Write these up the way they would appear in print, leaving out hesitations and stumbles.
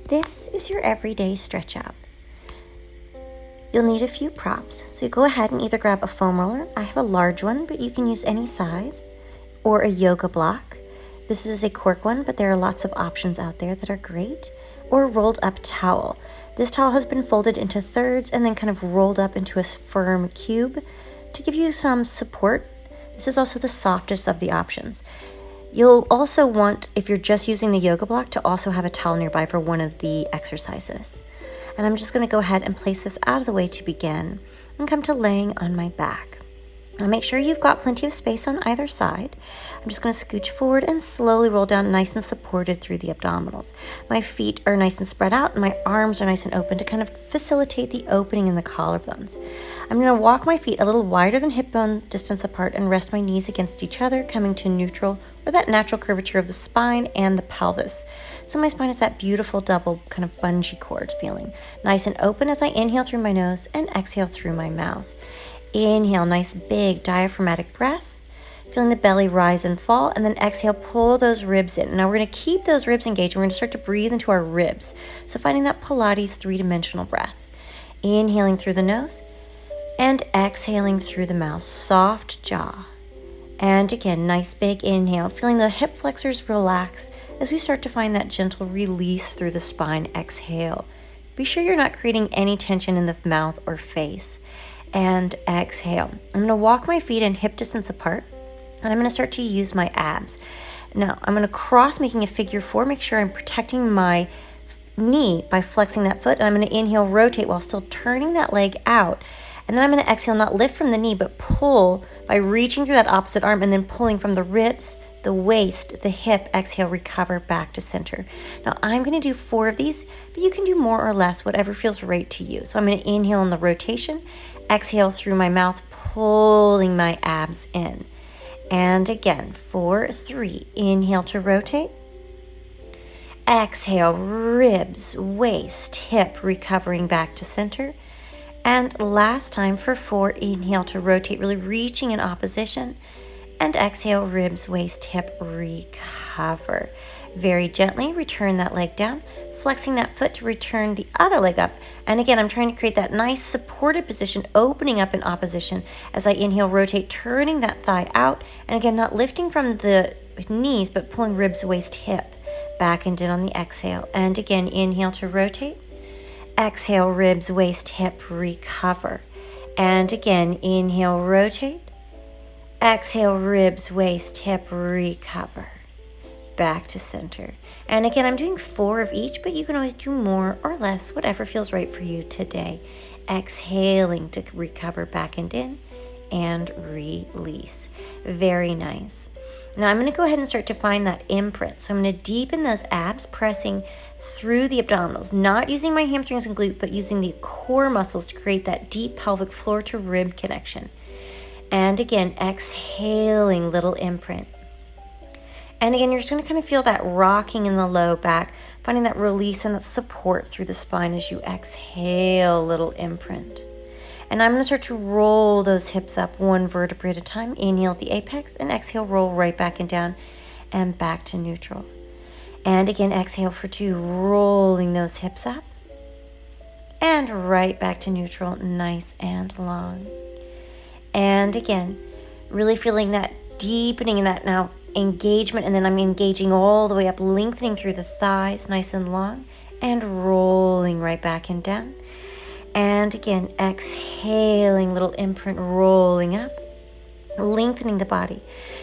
This is your everyday stretch out. You'll need a few props, so go ahead and either grab a foam roller. I have a large one, but you can use any size, or a yoga block. This is a cork one, but there are lots of options out there that are great. Or a rolled up towel. This towel has been folded into thirds and then kind of rolled up into a firm cube to give you some support. This is also the softest of the options. You'll also want, if you're just using the yoga block, to also have a towel nearby for one of the exercises. And I'm just going to go ahead and place this out of the way to begin and come to laying on my back. Now make sure you've got plenty of space on either side. I'm just going to scooch forward and slowly roll down nice and supported through the abdominals. My feet are nice and spread out and my arms are nice and open to kind of facilitate the opening in the collarbones. I'm going to walk my feet a little wider than hip bone distance apart and rest my knees against each other, coming to neutral or that natural curvature of the spine and the pelvis. So my spine is that beautiful double kind of bungee cord feeling. Nice and open as I inhale through my nose and exhale through my mouth. Inhale, nice big diaphragmatic breath, feeling the belly rise and fall, and then exhale, pull those ribs in. Now we're going to keep those ribs engaged. We're going to start to breathe into our ribs. So finding that Pilates three-dimensional breath. Inhaling through the nose and exhaling through the mouth, soft jaw. And again, nice big inhale, feeling the hip flexors relax as we start to find that gentle release through the spine. Exhale. Be sure you're not creating any tension in the mouth or face. And exhale. I'm going to walk my feet in hip distance apart, and I'm going to start to use my abs. Now, I'm going to cross, making a figure four. Make sure I'm protecting my knee by flexing that foot, and I'm going to inhale, rotate while still turning that leg out. And then I'm going to exhale, not lift from the knee, but pull by reaching through that opposite arm and then pulling from the ribs, the waist, the hip. Exhale, recover back to center. Now, I'm going to do 4 of these, but you can do more or less, whatever feels right to you. So I'm going to inhale in the rotation, exhale through my mouth, pulling my abs in. And again, 4, 3. Inhale to rotate. Exhale, ribs, waist, hip, recovering back to center. And last time for 4, inhale to rotate, really reaching in opposition. And exhale, ribs, waist, hip, recover. Very gently return that leg down, flexing that foot to return the other leg up. And again, I'm trying to create that nice supported position, opening up in opposition as I inhale, rotate, turning that thigh out. And again, not lifting from the knees, but pulling ribs, waist, hip back and in on the exhale. And again, inhale to rotate. Exhale, ribs, waist, hip, recover. And again, inhale, rotate. Exhale, ribs, waist, hip, recover. Back to center. And again, I'm doing 4 of each, but you can always do more or less, whatever feels right for you today. Exhaling to recover back and in, and release. Very nice. Now I'm going to go ahead and start to find that imprint. So I'm going to deepen those abs, pressing through the abdominals, not using my hamstrings and glute, but using the core muscles to create that deep pelvic floor to rib connection. And again, exhaling, little imprint. And again, you're just going to kind of feel that rocking in the low back, finding that release and that support through the spine as you exhale, little imprint. And I'm going to start to roll those hips up 1 vertebrae at a time. Inhale at the apex and exhale, roll right back and down and back to neutral. And again, exhale for 2, rolling those hips up and right back to neutral, nice and long. And again, really feeling that deepening in that now engagement, and then I'm engaging all the way up, lengthening through the thighs, nice and long, and rolling right back and down. And again, exhaling, little imprint, rolling up, lengthening the body.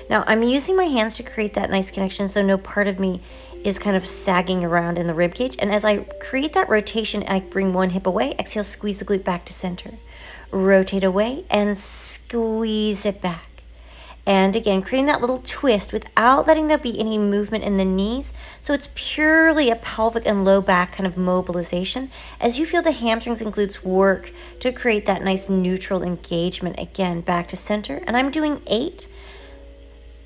Now, I'm using my hands to create that nice connection so no part of me is kind of sagging around in the rib cage. And as I create that rotation, I bring 1 hip away, exhale, squeeze the glute back to center. Rotate away and squeeze it back. And again, creating that little twist without letting there be any movement in the knees. So it's purely a pelvic and low back kind of mobilization as you feel the hamstrings and glutes work to create that nice neutral engagement. Again, back to center. And I'm doing 8,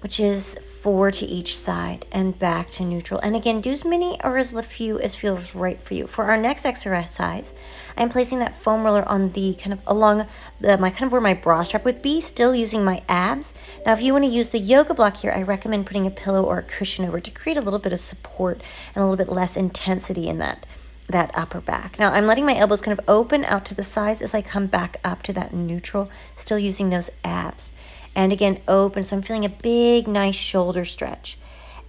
which is 4 to each side, and back to neutral. And again, do as many or as few as feels right for you. For our next exercise, I'm placing that foam roller on the kind of along my kind of where my bra strap would be, still using my abs. Now, if you want to use the yoga block here, I recommend putting a pillow or a cushion over to create a little bit of support and a little bit less intensity in that. that upper back. Now I'm letting my elbows kind of open out to the sides as I come back up to that neutral, still using those abs. And again, open, so I'm feeling a big, nice shoulder stretch.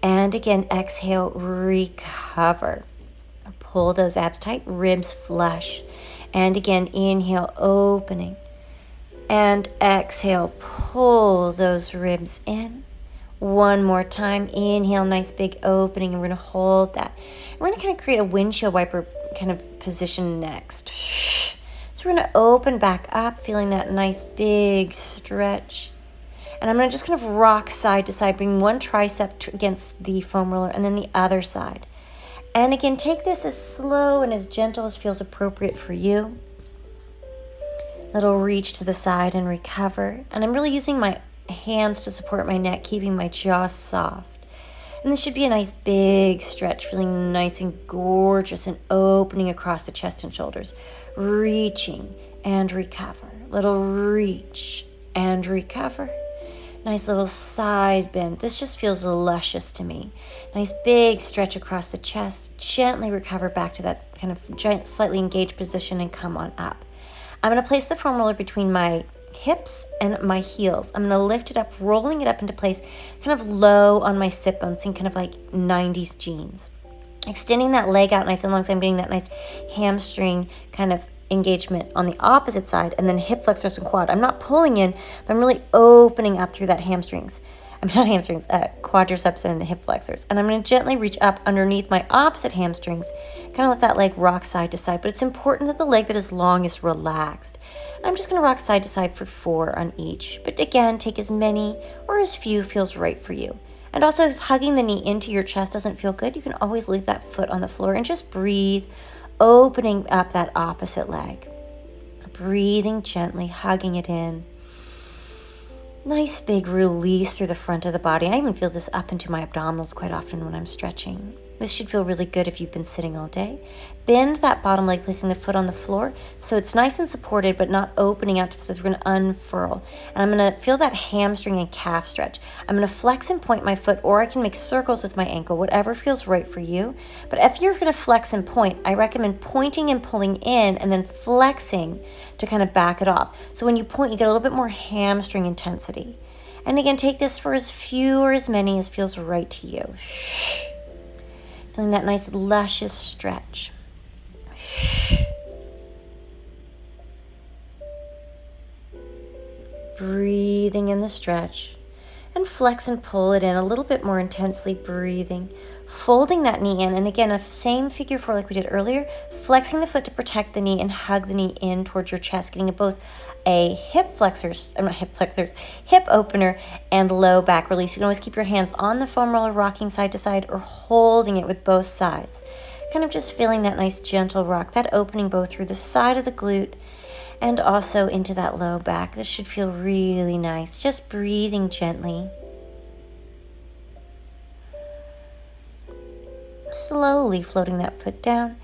And again, exhale, recover. Pull those abs tight, ribs flush. And again, inhale, opening. And exhale, pull those ribs in. One more time, inhale, nice big opening, and we're gonna hold that. We're gonna kind of create a windshield wiper kind of position next. So we're gonna open back up, feeling that nice big stretch. And I'm gonna just kind of rock side to side, bring one tricep against the foam roller and then the other side. And again, take this as slow and as gentle as feels appropriate for you. Little reach to the side and recover. And I'm really using my hands to support my neck, keeping my jaw soft. And this should be a nice big stretch, feeling nice and gorgeous and opening across the chest and shoulders. Reaching and recover. Little reach and recover. Nice little side bend. This just feels luscious to me. Nice big stretch across the chest. Gently recover back to that kind of giant, slightly engaged position and come on up. I'm going to place the foam roller between my hips and my heels. I'm going to lift it up, rolling it up into place, kind of low on my sit bones, in kind of like 90s jeans. Extending that leg out nice and long, so I'm getting that nice hamstring kind of engagement on the opposite side, and then hip flexors and quad. I'm not pulling in, but I'm really opening up through that hamstrings. Quadriceps and hip flexors. And I'm going to gently reach up underneath my opposite hamstrings, kind of let that leg rock side to side. But it's important that the leg that is long is relaxed. I'm just going to rock side to side for 4 on each. But again, take as many or as few feels right for you. And also, if hugging the knee into your chest doesn't feel good, you can always leave that foot on the floor and just breathe, opening up that opposite leg. Breathing gently, hugging it in. Nice big release through the front of the body. I even feel this up into my abdominals quite often when I'm stretching. This should feel really good if you've been sitting all day. Bend that bottom leg, placing the foot on the floor so it's nice and supported but not opening out to the sides. We're going to unfurl. And I'm going to feel that hamstring and calf stretch. I'm going to flex and point my foot, or I can make circles with my ankle, whatever feels right for you. But if you're going to flex and point, I recommend pointing and pulling in and then flexing to kind of back it off. So when you point, you get a little bit more hamstring intensity. And again, take this for as few or as many as feels right to you. Feeling that nice luscious stretch. Breathing in the stretch. And flex and pull it in a little bit more intensely, breathing. Folding that knee in, and again, a same figure 4 like we did earlier, flexing the foot to protect the knee and hug the knee in towards your chest, getting both a hip opener and low back release. You can always keep your hands on the foam roller, rocking side to side, or holding it with both sides. Kind of just feeling that nice gentle rock, that opening both through the side of the glute and also into that low back. This should feel really nice. Just breathing gently. Slowly floating that foot down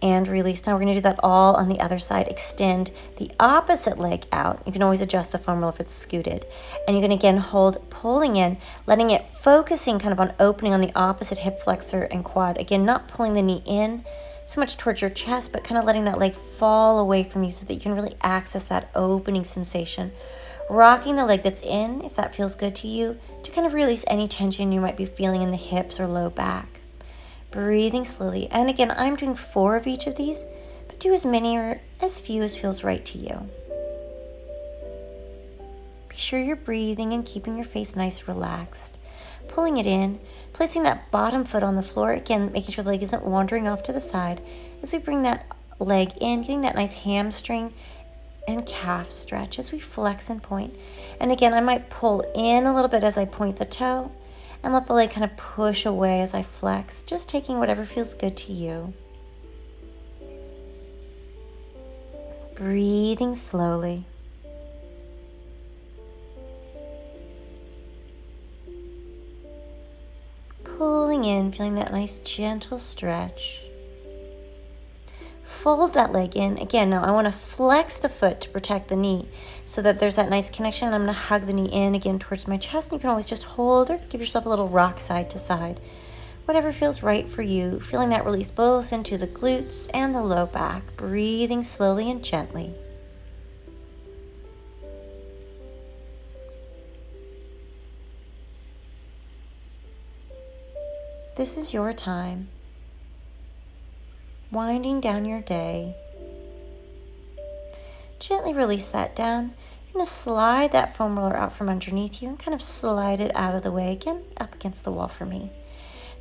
and release. Now we're going to do that all on the other side. Extend the opposite leg out. You can always adjust the foam roll if it's scooted. And you're going to again hold, pulling in, letting it, focusing kind of on opening on the opposite hip flexor and quad. Again, not pulling the knee in so much towards your chest, but kind of letting that leg fall away from you so that you can really access that opening sensation. Rocking the leg that's in, if that feels good to you, to kind of release any tension you might be feeling in the hips or low back. Breathing slowly. And again, I'm doing 4 of each of these, but do as many or as few as feels right to you. Be sure you're breathing and keeping your face nice, relaxed. Pulling it in, placing that bottom foot on the floor. Again, making sure the leg isn't wandering off to the side. As we bring that leg in, getting that nice hamstring and calf stretch as we flex and point. And again, I might pull in a little bit as I point the toe, and let the leg kind of push away as I flex, just taking whatever feels good to you. Breathing slowly. Pulling in, feeling that nice gentle stretch. Fold that leg in. Again, now I want to flex the foot to protect the knee so that there's that nice connection. I'm going to hug the knee in again towards my chest. And you can always just hold or give yourself a little rock side to side. Whatever feels right for you, feeling that release both into the glutes and the low back, breathing slowly and gently. This is your time. Winding down your day. Gently release that down. You're going to slide that foam roller out from underneath you and kind of slide it out of the way again, up against the wall for me.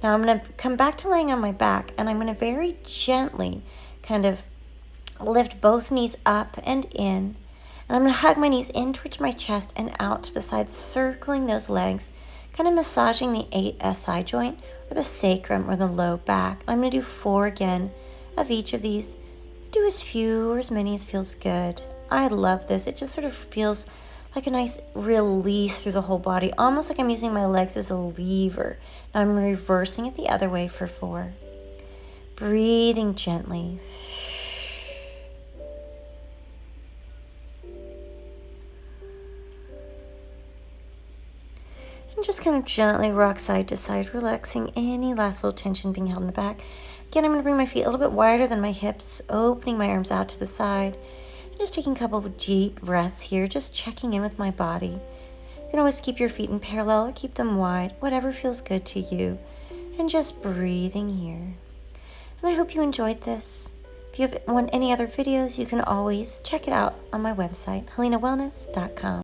Now I'm going to come back to laying on my back, and I'm going to very gently kind of lift both knees up and in. And I'm going to hug my knees in towards my chest and out to the side, circling those legs, kind of massaging the 8 SI joint or the sacrum or the low back. I'm going to do 4 again of each of these. Do as few or as many as feels good. I love this. It just sort of feels like a nice release through the whole body, almost like I'm using my legs as a lever. Now I'm reversing it the other way for 4. Breathing gently. And just kind of gently rock side to side, relaxing any last little tension being held in the back. Again, I'm going to bring my feet a little bit wider than my hips, opening my arms out to the side. And just taking a couple of deep breaths here, just checking in with my body. You can always keep your feet in parallel or keep them wide, whatever feels good to you. And just breathing here. And I hope you enjoyed this. If you want any other videos, you can always check it out on my website, HelenaWellness.com.